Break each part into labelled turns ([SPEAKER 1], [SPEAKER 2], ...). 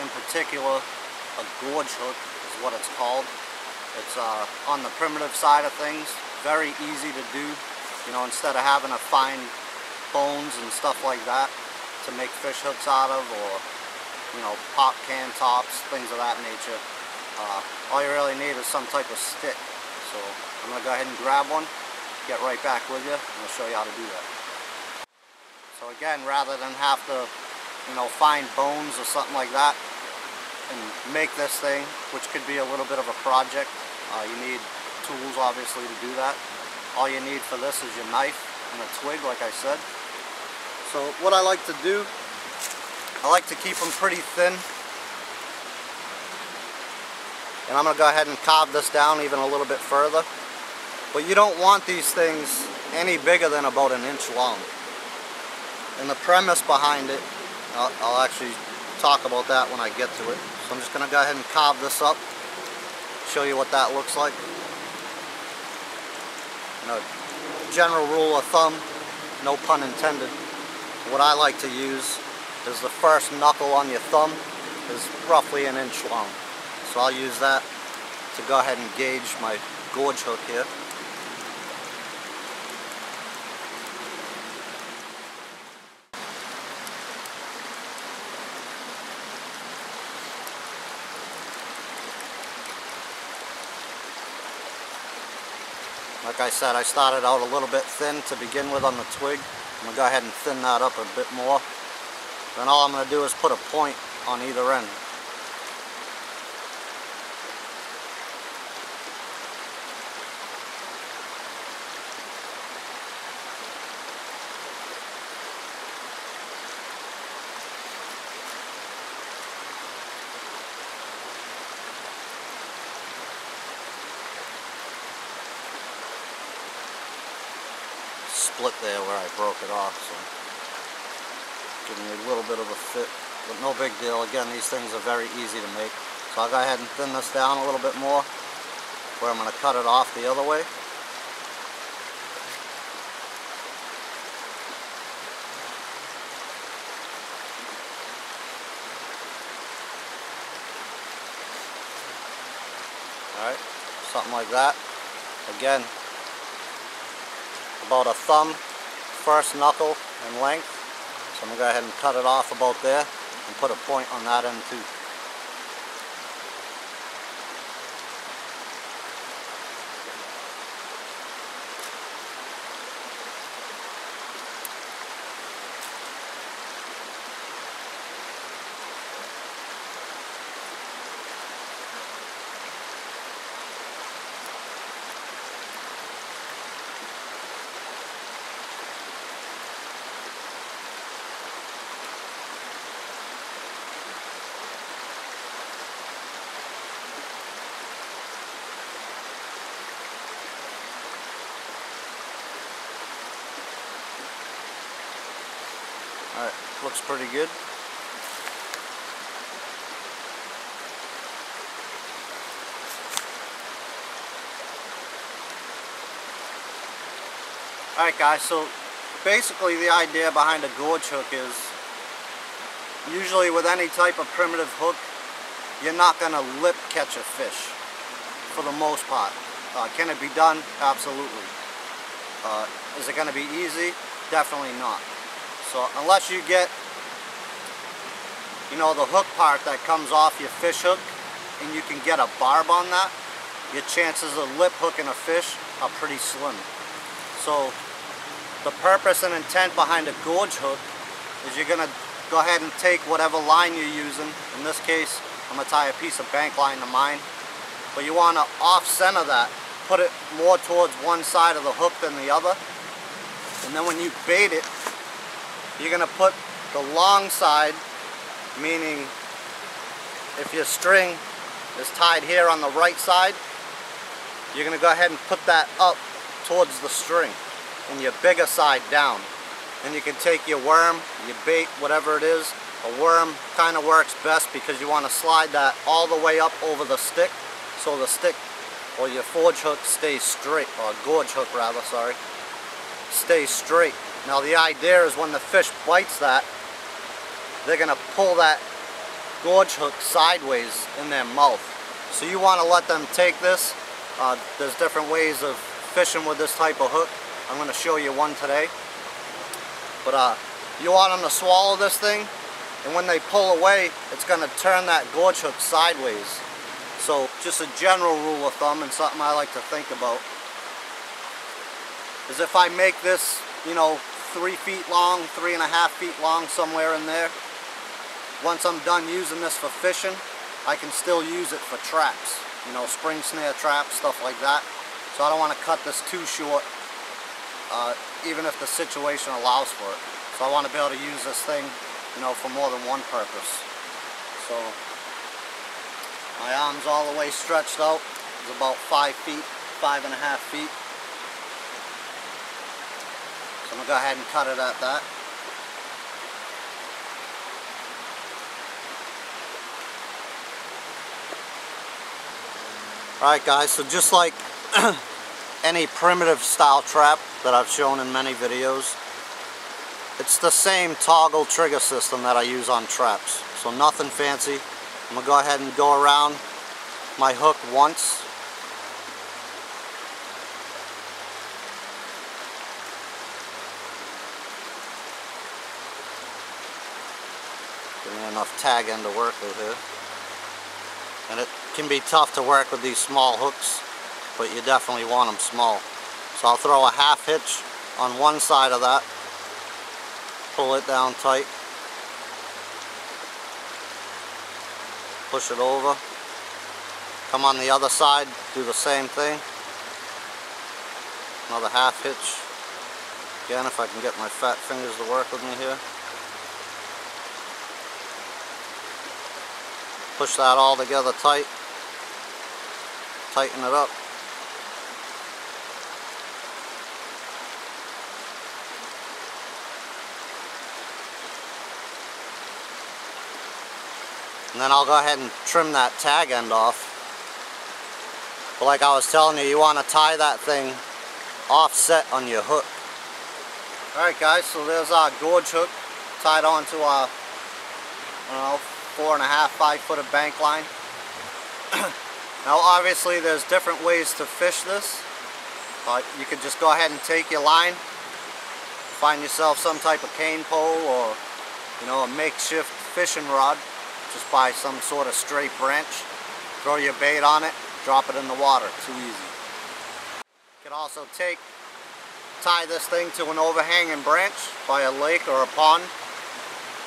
[SPEAKER 1] in particular a gorge hook is what it's called. It's on the primitive side of things, very easy to do. You know, instead of having to find bones and stuff like that to make fish hooks out of, or you know, pop can tops, things of that nature. All you really need is some type of stick. So I'm going to go ahead and grab one, get right back with you, and I'll show you how to do that. So again, rather than have to, you know, find bones or something like that and make this thing, which could be a little bit of a project, you need tools obviously to do that. All you need for this is your knife and a twig, like I said. So what I like to do, I like to keep them pretty thin. And I'm going to go ahead and carve this down even a little bit further. But you don't want these things any bigger than about 1 inch long. And the premise behind it, I'll actually talk about that when I get to it. So I'm just going to go ahead and carve this up, show you what that looks like. You know, general rule of thumb, no pun intended. What I like to use is the first knuckle on your thumb is roughly 1 inch long. So I'll use that to go ahead and gauge my gorge hook here. Like I said, I started out a little bit thin to begin with on the twig. I'm going to go ahead and thin that up a bit more. Then all I'm going to do is put a point on either end. Split there where I broke it off, so giving me a little bit of a fit, but no big deal. Again, these things are very easy to make. So I'll go ahead and thin this down a little bit more where I'm going to cut it off the other way. Alright, something like that. Again, about a thumb, first knuckle in length. So I'm going to go ahead and cut it off about there and put a point on that end too. Alright, looks pretty good. Alright guys, so basically the idea behind a gorge hook is usually with any type of primitive hook, you're not going to lip catch a fish for the most part. Can it be done? Absolutely. Is it going to be easy? Definitely not. So unless you get, you know, the hook part that comes off your fish hook and you can get a barb on that, your chances of lip hooking a fish are pretty slim. So the purpose and intent behind a gorge hook is you're going to go ahead and take whatever line you're using. In this case, I'm going to tie a piece of bank line to mine. But you want to off-center that, put it more towards one side of the hook than the other. And then when you bait it, you're going to put the long side, meaning if your string is tied here on the right side, you're going to go ahead and put that up towards the string and your bigger side down. And you can take your worm, your bait, whatever it is. A worm kind of works best because you want to slide that all the way up over the stick so the stick or your forge hook stays straight, or gorge hook rather, sorry, stays straight. Now the idea is when the fish bites that, they're going to pull that gorge hook sideways in their mouth. So you want to let them take this. There's different ways of fishing with this type of hook. I'm going to show you one today. But you want them to swallow this thing, and when they pull away, it's going to turn that gorge hook sideways. So just a general rule of thumb, and something I like to think about, is if I make this, you know, 3 feet long, 3.5 feet long, somewhere in there, once I'm done using this for fishing, I can still use it for traps, you know, spring snare traps, stuff like that. So I don't want to cut this too short, even if the situation allows for it. So I want to be able to use this thing, you know, for more than one purpose. So my arm's all the way stretched out. It's about 5 feet, 5.5 feet. So I'm going to go ahead and cut it at that. Alright guys, so just like any primitive style trap that I've shown in many videos, it's the same toggle trigger system that I use on traps. So nothing fancy. I'm going to go ahead and go around my hook once. Give me enough tag end to work with here. And it can be tough to work with these small hooks, but you definitely want them small. So I'll throw a half hitch on one side of that, pull it down tight, push it over, come on the other side, do the same thing, another half hitch, again if I can get my fat fingers to work with me here. Push that all together tight, tighten it up. And then I'll go ahead and trim that tag end off. But like I was telling you, you want to tie that thing offset on your hook. Alright guys, so there's our gorge hook tied onto our, I don't know, 4.5, 5 foot of bank line. Now obviously there's different ways to fish this. You could just go ahead and take your line, find yourself some type of cane pole or, you know, a makeshift fishing rod. Just buy some sort of straight branch, throw your bait on it, drop it in the water. Too easy. You can also tie this thing to an overhanging branch by a lake or a pond,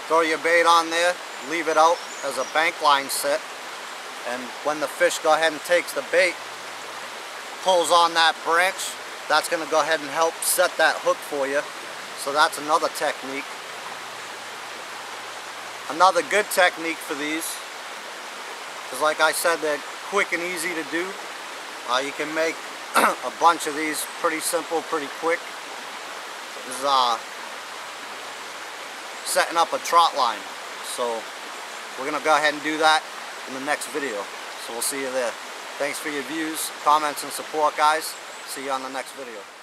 [SPEAKER 1] throw your bait on there, leave it out as a bank line set, and when the fish go ahead and takes the bait, pulls on that branch, that's going to go ahead and help set that hook for you. So that's another technique. Another good technique for these, because like I said, they're quick and easy to do. You can make a bunch of these pretty simple, pretty quick. This is setting up a trot line. So we're going to go ahead and do that in the next video. So we'll see you there. Thanks for your views, comments, and support, guys. See you on the next video.